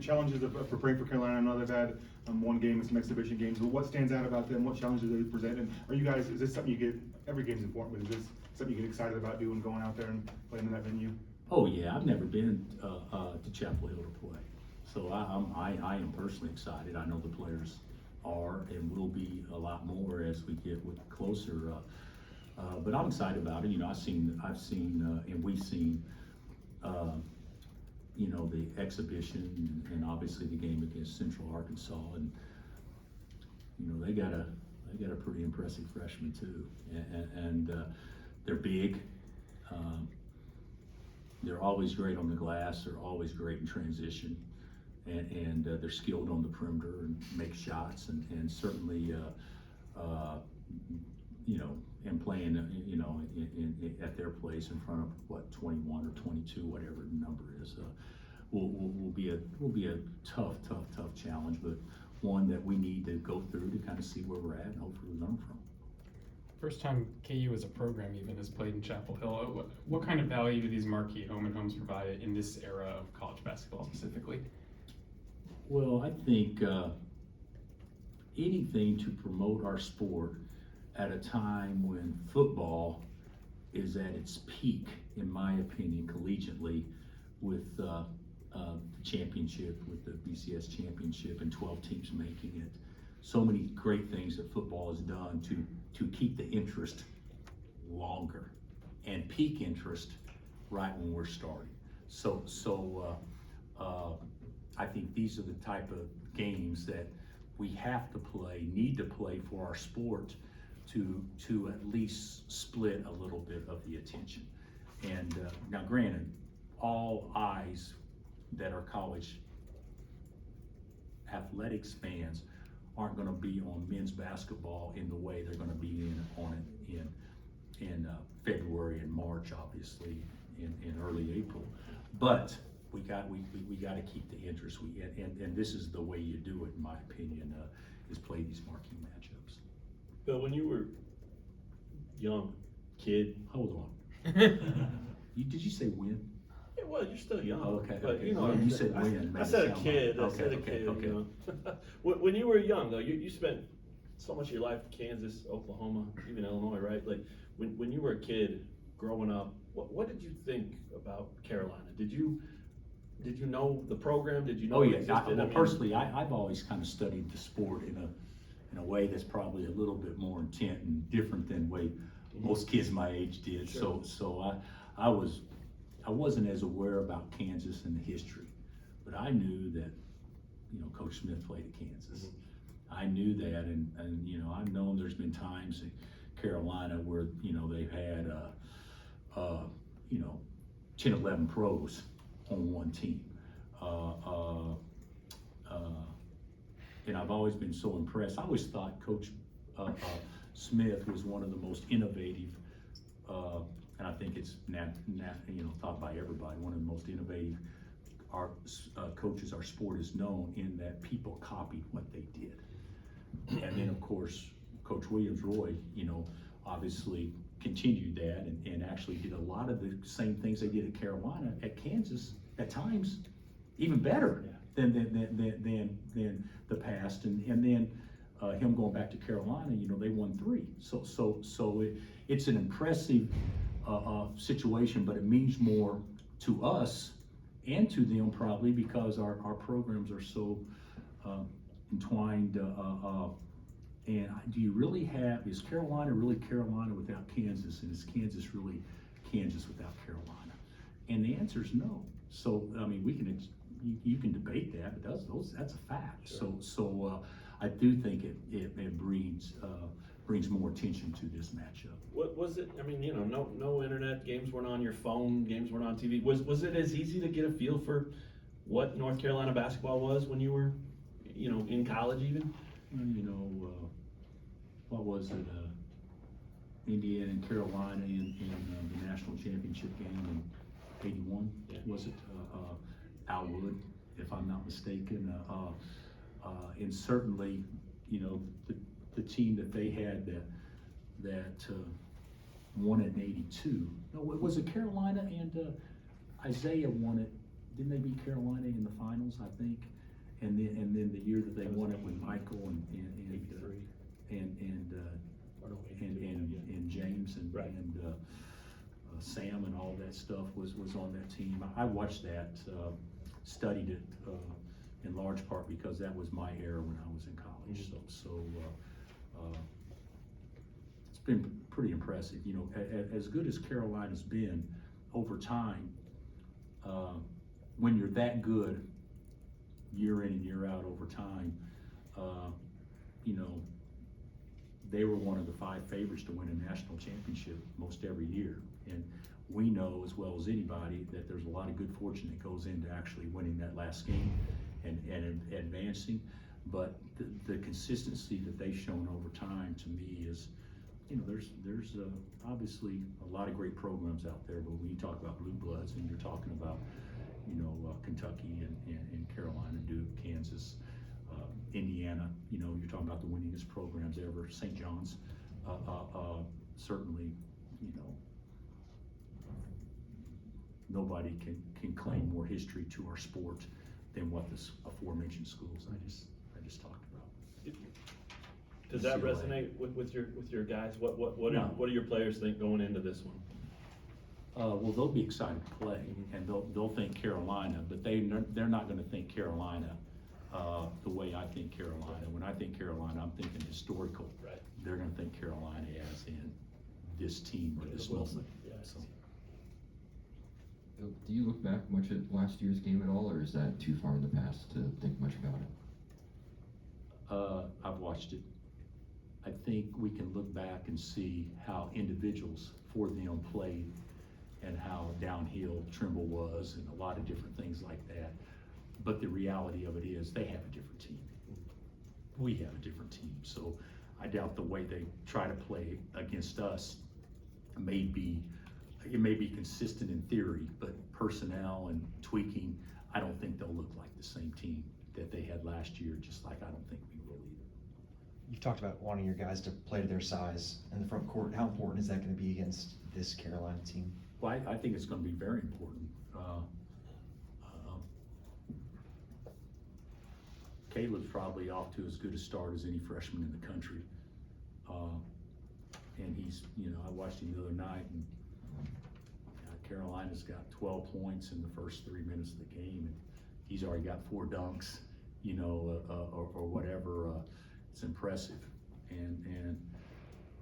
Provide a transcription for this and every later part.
Challenges of preparing for Carolina. I know they've had one game and some exhibition games, but what stands out about them? What challenges do they present? And are you guys, is this something you get, every game's important, but is this something you get excited about doing, going out there and playing in that venue? Oh yeah, I've never been to Chapel Hill to play, so I am personally excited. I know the players are and will be a lot more as we get closer. But I'm excited about it. You know, I've seen, and we've seen, you know, the exhibition and obviously the game against Central Arkansas, and you know they got a pretty impressive freshman too, and they're big. They're always great on the glass. They're always great in transition, and they're skilled on the perimeter and make shots, and certainly, you know, and playing, you know, at their place in front of what 21 or 22, whatever the number is, will be a tough challenge, but one that we need to go through to kind of see where we're at and hopefully learn from. First time KU as a program even has played in Chapel Hill. What kind of value do these marquee home and homes provide in this era of college basketball specifically? Well, I think anything to promote our sport at a time when football is at its peak, in my opinion, collegiately, with the championship, with the BCS championship and 12 teams making it. So many great things that football has done to keep the interest longer and peak interest right when we're starting. So I think these are the type of games that we have to play, need to play for our sport to at least split a little bit of the attention. And now granted, all eyes that are college athletics fans aren't going to be on men's basketball in the way they're going to be on it in February and March, obviously, in early April. But we got to keep the interest. And this is the way you do it, in my opinion, is play these marquee matchups. Bill, when you were young, kid, Hold on. Did you say when? yeah, well, you're still young. Oh, okay. But, Okay. you know, Well, you said when. I made it said a sound kid. like- I said a kid. Okay. You know? When you were young, though, you spent so much of your life in Kansas, Oklahoma, even Illinois, right? Like when you were a kid growing up, what did you think about Carolina? Did you know the program? Did you know Oh it yeah. existed? Well, personally, I've always kind of studied the sport in a way that's probably a little bit more intent and different than way most kids my age did. Sure. So I wasn't as aware about Kansas and the history, but I knew that, you know, Coach Smith played at Kansas. I knew that, and you know, I've known there's been times in Carolina where, you know, they've had you know, 10, 11 pros on one team. And I've always been so impressed. I always thought Coach Smith was one of the most innovative, and I think it's you know, thought by everybody, one of the most innovative coaches our sport is known, in that people copied what they did. And then of course, Coach Williams-Roy, you know, obviously continued that and actually did a lot of the same things they did at Carolina, at Kansas, at times, even better than the past. And then him going back to Carolina, you know, they won 3. So it's an impressive situation, but it means more to us and to them probably because our programs are so entwined. And do you really have, is Carolina really Carolina without Kansas, and is Kansas really Kansas without Carolina? And the answer is no. So I mean, you can debate that, but that's a fact. Sure. So I do think it brings more attention to this matchup. What was it? I mean, you know, no internet, games weren't on your phone, games weren't on TV. Was it as easy to get a feel for what North Carolina basketball was when you were, you know, in college even? You know, what was it? Indiana and Carolina in the national championship game in '81. Yeah. Was it Alwood, if I'm not mistaken? And certainly, you know, the team that they had that won it in '82. No, was it Carolina and Isaiah won it? didn't they beat Carolina in the finals, I think? And then the year that they won it with Michael and James and Right. Sam and all that stuff was on that team. I watched that, studied it in large part because that was my era when I was in college. It's been pretty impressive. You know, as good as Carolina's been over time, when you're that good year in and year out over time, you know, they were one of the 5 favorites to win a national championship most every year. And we know as well as anybody that there's a lot of good fortune that goes into actually winning that last game and advancing. But the consistency that they've shown over time to me is, you know, there's obviously a lot of great programs out there, but when you talk about blue bloods and you're talking about, you know, Kentucky and Carolina, Duke, Kansas, Indiana, you know, you're talking about the winningest programs ever, St. John's, certainly, you know, nobody can claim more history to our sport than what this aforementioned schools I just talked about. Does that UCLA. resonate with your guys? What No. what do your players think going into this one? Well, they'll be excited to play, and they'll think Carolina, but they're not going to think Carolina the way I think Carolina. When I think Carolina, I'm thinking historical. Right. They're going to think Carolina as in this team or this moment. Yeah. So, Do you look back much at last year's game at all, or is that too far in the past to think much about it? I've watched it. I think we can look back and see how individuals for them played and how downhill Trimble was and a lot of different things like that. But the reality of it is they have a different team. We have a different team. So I doubt the way they try to play against us may be consistent in theory, but personnel and tweaking, I don't think they'll look like the same team that they had last year, just like I don't think we will either. You've talked about wanting your guys to play to their size in the front court. How important is that going to be against this Carolina team? Well, I think it's going to be very important. Caleb's probably off to as good a start as any freshman in the country. And he's, you know, I watched him the other night, and Carolina's got 12 points in the first 3 minutes of the game, and he's already got 4 dunks, you know, or whatever. It's impressive. And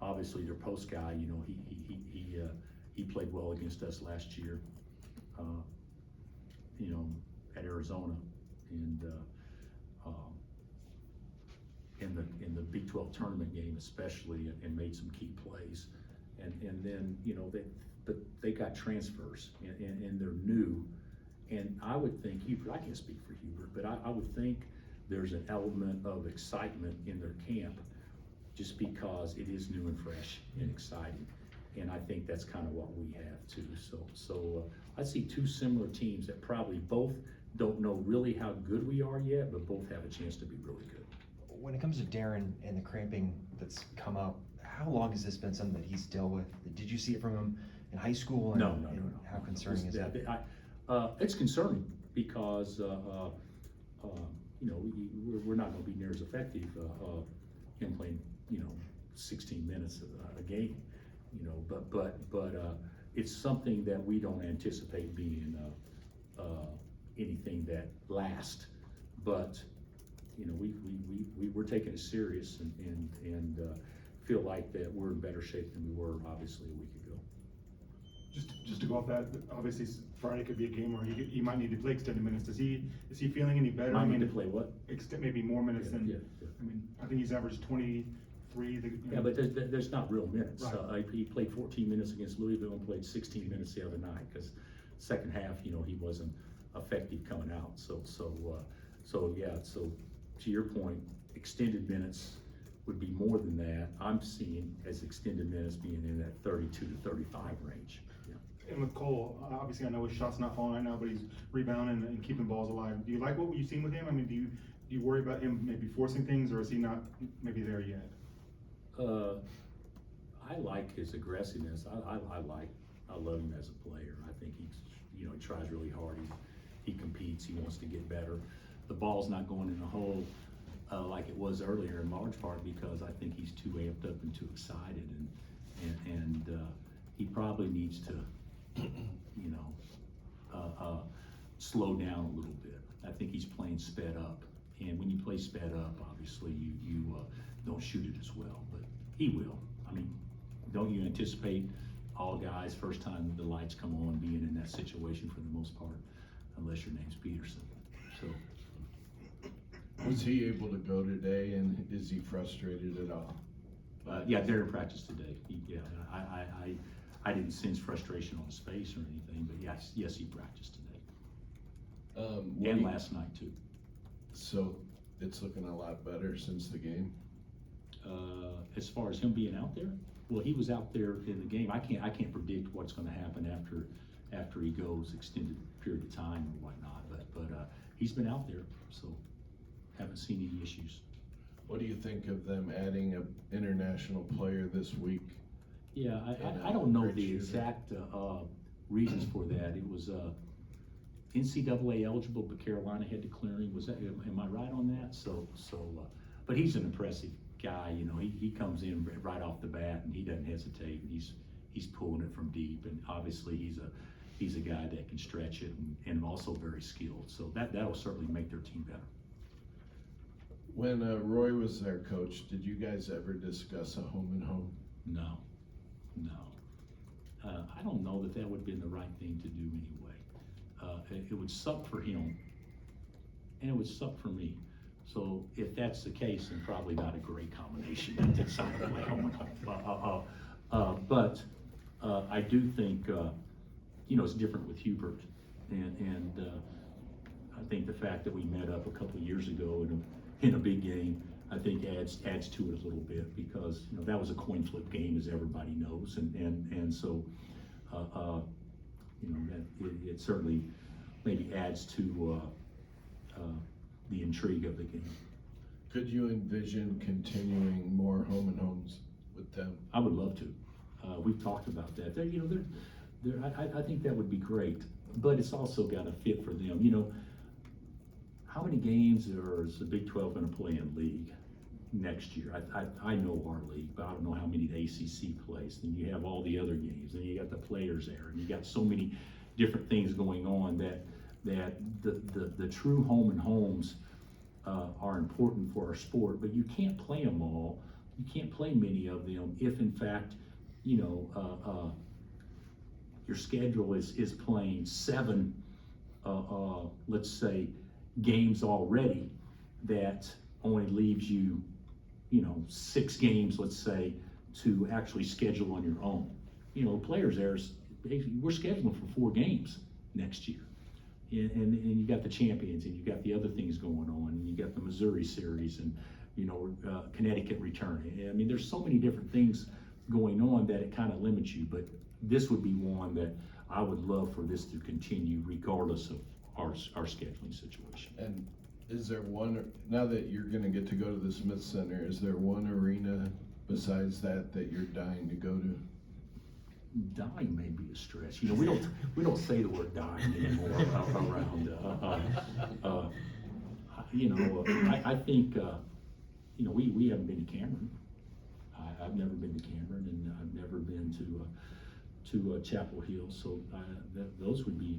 obviously their post guy, you know, he played well against us last year, you know, at Arizona, and in the Big 12 tournament game especially, and made some key plays. And then, you know, they got transfers and they're new. And I would think, I can't speak for Hubert, but I would think there's an element of excitement in their camp just because it is new and fresh and exciting. And I think that's kind of what we have too. So I see 2 similar teams that probably both don't know really how good we are yet, but both have a chance to be really good. When it comes to Darren and the cramping that's come up, how long has this been something that he's dealt with? Did you see it from him in high school? And, No. and how concerning is that? It's concerning because, you know, we're not going to be near as effective him playing, you know, 16 minutes a game, you know, but it's something that we don't anticipate being anything that lasts. But you know, we're taking it serious and feel like that we're in better shape than we were obviously a week ago. Just to go off that, obviously Friday could be a game where he might need to play extended minutes. Is he feeling any better? Might need to play what? Maybe more minutes than. Yeah. I mean, I think he's averaged 23. Yeah, but there's not real minutes. Right. He played 14 minutes against Louisville and played 16 minutes the other night because second half, you know, he wasn't effective coming out. So to your point, extended minutes would be more than that. I'm seeing as extended minutes being in that 32 to 35 range. Yeah. And with Cole, obviously I know his shot's not falling right now, but he's rebounding and keeping balls alive. Do you like what you've seen with him? I mean, do you worry about him maybe forcing things, or is he not maybe there yet? I like his aggressiveness. I love him as a player. I think he tries really hard. he competes, he wants to get better. The ball's not going in the hole like it was earlier, in large part because I think he's too amped up and too excited, and he probably needs to, you know, slow down a little bit. I think he's playing sped up, and when you play sped up, obviously you don't shoot it as well, but he will. I mean, don't you anticipate all guys first time the lights come on being in that situation for the most part, unless your name's Peterson. So. Was he able to go today, and is he frustrated at all? Yeah, Darren practiced today. I didn't sense frustration on his face or anything, but yes, he practiced today. And last night too. So it's looking a lot better since the game. As far as him being out there, well, he was out there in the game. I can't predict what's going to happen after he goes extended period of time or whatnot. But he's been out there, so haven't seen any issues. What do you think of them adding an international player this week? Yeah, I don't know the exact reasons for that. It was NCAA eligible, but Carolina had to clear him. Was that? Am I right on that? But he's an impressive guy. You know, he comes in right off the bat and he doesn't hesitate. And he's pulling it from deep, and obviously he's a guy that can stretch it and also very skilled. So that'll certainly make their team better. When Roy was their coach, did you guys ever discuss a home and home? No. I don't know that would have been the right thing to do anyway. It would suck for him, and it would suck for me. So if that's the case, then probably not a great combination to decide to play home and home. But I do think, you know, it's different with Hubert, and I think the fact that we met up a couple of years ago in a big game, I think adds to it a little bit, because you know that was a coin flip game, as everybody knows, and so you know that it certainly maybe adds to the intrigue of the game. Could you envision continuing more home and homes with them? I would love to. We've talked about that. I think that would be great, but it's also got to fit for them. You know, how many games is the Big 12 going to play in league next year? I know our league, but I don't know how many the ACC plays. Then you have all the other games, and you got the players there, and you got so many different things going on that the true home and homes are important for our sport, but you can't play them all. You can't play many of them if, in fact, you know, your schedule is playing 7, let's say, games already, that only leaves you, you know, 6 games, let's say, to actually schedule on your own. You know, players we're scheduling for 4 games next year. And you got the champions, and you got the other things going on, and you got the Missouri series, and you know, Connecticut returning. I mean, there's so many different things going on that it kind of limits you. But this would be one that I would love for this to continue, regardless of our scheduling situation. And is there one, now that you're going to get to go to the Smith Center, is there one arena besides that you're dying to go to? Dying may be a stretch. You know, we don't say the word dying anymore around. You know, I think you know, we haven't been to Cameron. I've never been to Cameron, and I've never been to Chapel Hill. So those would be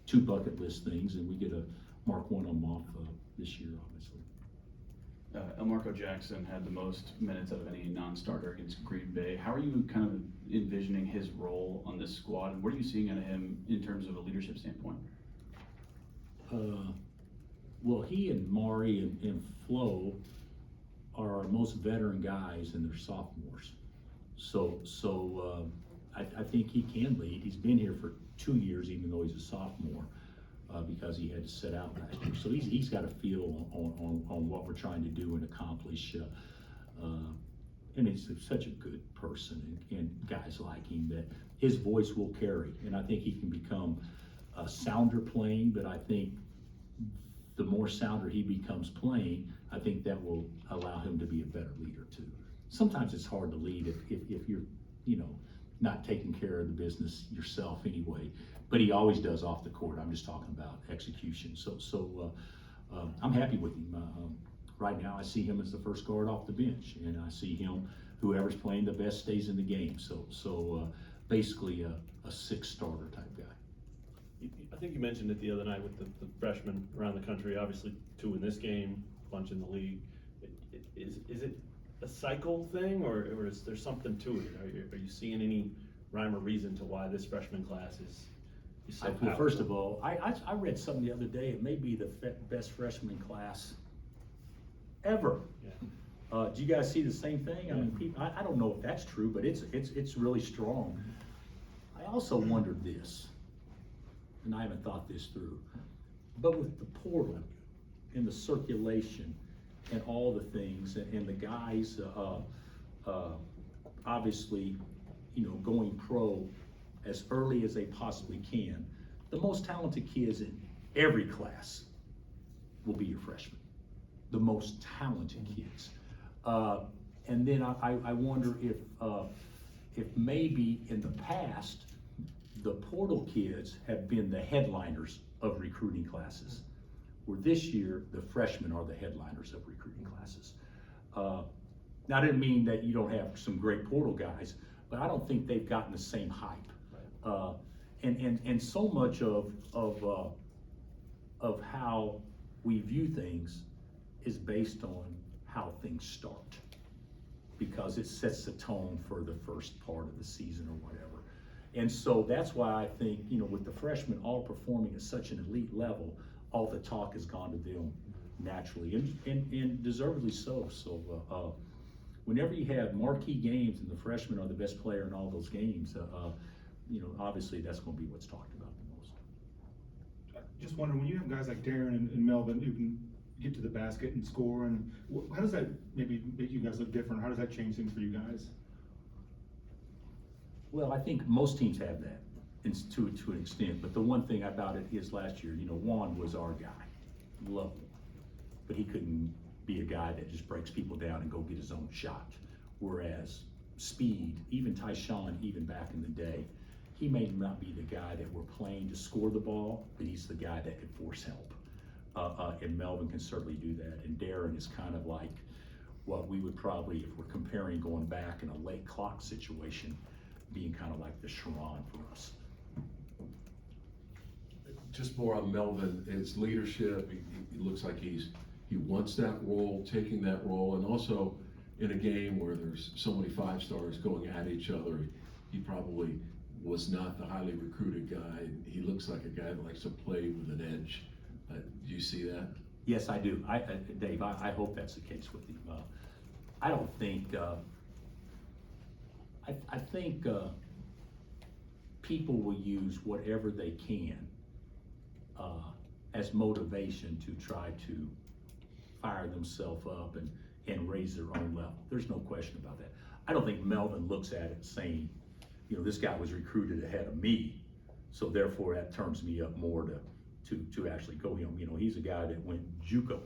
2 bucket list things, and we get to mark one of them off this year, obviously. Elmarco Jackson had the most minutes out of any non-starter against Green Bay. How are you kind of envisioning his role on this squad, and what are you seeing out of him in terms of a leadership standpoint? Well, he and Maury and Flo are our most veteran guys, and they're sophomores. So I think he can lead. He's been here for 2 years, even though he's a sophomore, because he had to sit out last year. So he's got a feel on what we're trying to do and accomplish. And he's such a good person, and guys like him, that his voice will carry. And I think he can become a sounder playing, but I think the more sounder he becomes playing, I think that will allow him to be a better leader too. Sometimes it's hard to lead if you're, you know, not taking care of the business yourself anyway. But he always does off the court. I'm just talking about execution. So I'm happy with him. Right now, I see him as the first guard off the bench, and I see him, whoever's playing the best stays in the game. So basically a six starter type guy. I think you mentioned it the other night with the freshmen around the country, obviously 2 in this game, a bunch in the league. Is it a cycle thing, or is there something to it? Are you seeing any rhyme or reason to why this freshman class is so Well, powerful? first of all, I read something the other day. It may be the best freshman class ever. Yeah. Do you guys see the same thing? I mean, people, I don't know if that's true, but it's really strong. I also wondered this, and I haven't thought this through, but with the portal and the circulation and all the things, and the guys, obviously, going pro as early as they possibly can, the most talented kids in every class will be your freshmen, the most talented kids. And then I wonder if maybe in the past, the portal kids have been the headliners of recruiting classes, where this year, the freshmen are the headliners of recruiting classes. Now, I didn't mean that you don't have some great portal guys, but I don't think they've gotten the same hype. And so much of how we view things is based on how things start, because it sets the tone for the first part of the season or whatever. And so that's why I think, with the freshmen all performing at such an elite level, all the talk has gone to them naturally, and deservedly so. So whenever you have marquee games and the freshmen are the best player in all those games, obviously that's going to be what's talked about the most. Just wondering, when you have guys like Darren and Melvin who can get to the basket and score, and how does that maybe make you guys look different? How does that change things for you guys? Well, I think most teams have that to an extent, but the one thing about it is last year, Juan was our guy, loved him, but he couldn't be a guy that just breaks people down and go get his own shot. Whereas speed, even Tyshawn, even back in the day, he may not be the guy that we're playing to score the ball, but he's the guy that can force help. And Melvin can certainly do that. And Darren is kind of like what we would probably, if we're comparing going back in a late clock situation, being kind of like the Sharon for us. Just more on Melvin, his leadership, he looks like he wants that role, taking that role, and also in a game where there's so many 5-stars going at each other, he probably was not the highly recruited guy. He looks like a guy that likes to play with an edge. Do you see that? Yes, I do. Dave, I hope that's the case with him. I don't think, I think people will use whatever they can as motivation to try to fire themselves up and raise their own level. There's no question about that. I don't think Melvin looks at it saying, this guy was recruited ahead of me, so therefore that turns me up more to actually go him. He's a guy that went JUCO.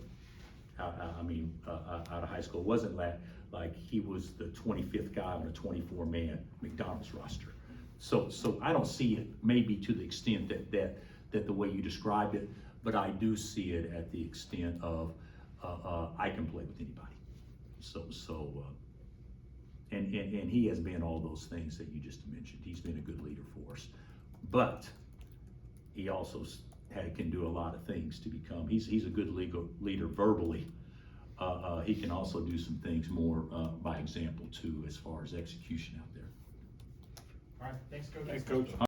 Out of high school. It wasn't like he was the 25th guy on a 24-man McDonald's roster. So I don't see it maybe to the extent that the way you described it, but I do see it at the extent of I can play with anybody. And he has been all those things that you just mentioned. He's been a good leader for us, but he also can do a lot of things to become. He's a good leader verbally. He can also do some things more by example too, as far as execution out there. All right, thanks, Coach. Thanks, Coach.